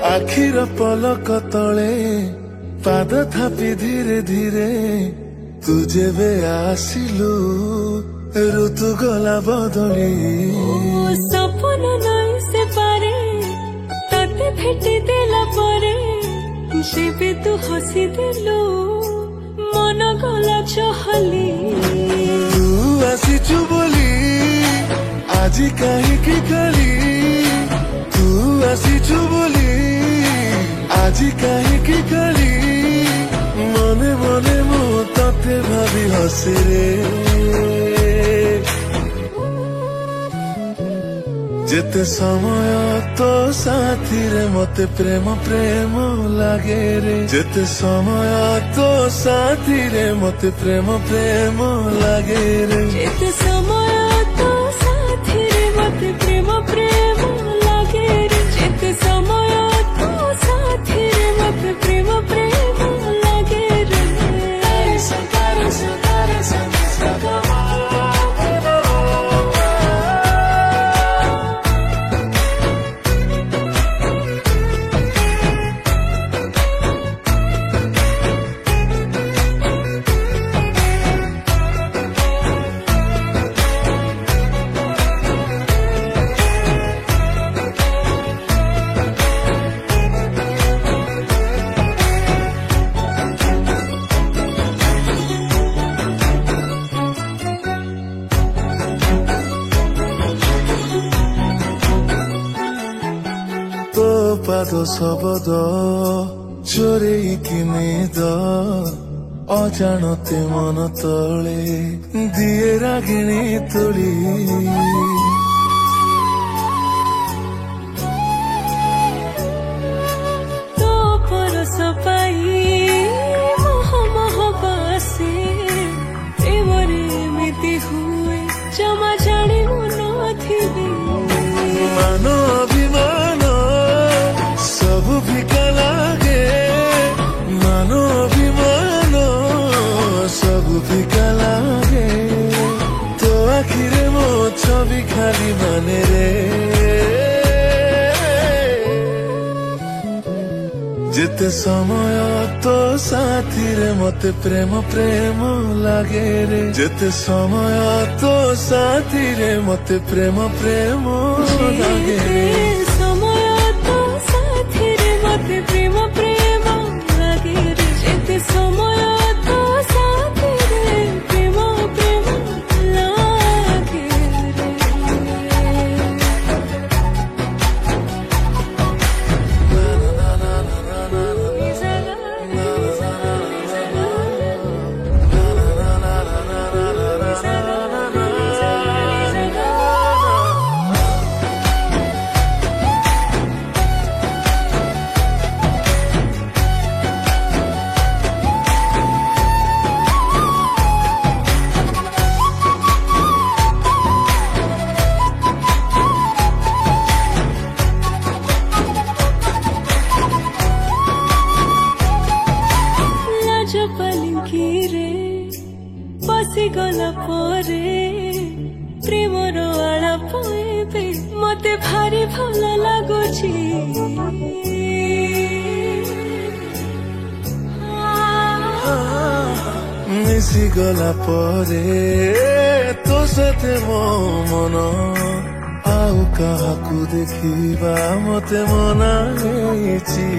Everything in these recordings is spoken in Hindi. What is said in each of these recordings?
आखिर पलक तले पाद थापी धीरे धीरे तू जेबे आसिलु ऋतु गला बदली सपन नहीं से पारे तते भेटी देला परे जेबे तू हसी देलु मन गला चहली तू आसीचु बोली आजी काहीकि कली तू आसीचु बोली आजी काहीकि कली मने मने मो तते भाबी हसे रे जेते समय तो साथी रे मते प्रेम प्रेम लागे रे जेते समय तो साथी रे मते प्रेम प्रेम लागे रे जेते समय तो साथी रे मते प्रेम प्रेम लागे रे जेते समय तो साथी रे मते प्रेम प्रेम लागे रे ପାଦ ଶବଦ ଚୋରେଇକି ନିଦ ଅଜାଣତେ ମନ ତଳେ ଦିଏ ରାଗିଣୀ ତୋଳି तो परस पाई मोह मोह बासे प्रेमरे एमिति हुए जमा जानी नथिबी मान अभिमान सब फिका लागे मान अभिमान सब फिका लागे तो आखिरे मो छवि खाली माने रे जेते समय तो साथी रे मते प्रेम प्रेम लागे रे जेते समय तो साथी रे मते प्रेम प्रेम लागे रे समय तो साथी रे मते प्रेम प्रेम लागे रे जेते समय तो साथी रे प्रेम प्रेम लागे रे गला परे प्रेमर आलाप एबे मते भारी भल लागुची मिसी गला परे तो साथे मो मन आउ काहाकु देखिबा मते मना हेछि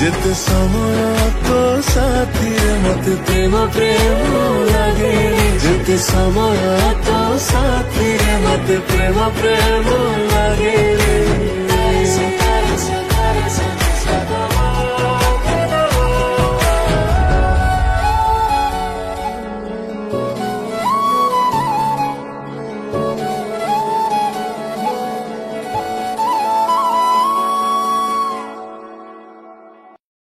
जेते समय तो साथी रे मते प्रेम प्रेम लागे जेते समय तो साथी रे मते प्रेम प्रेम लागे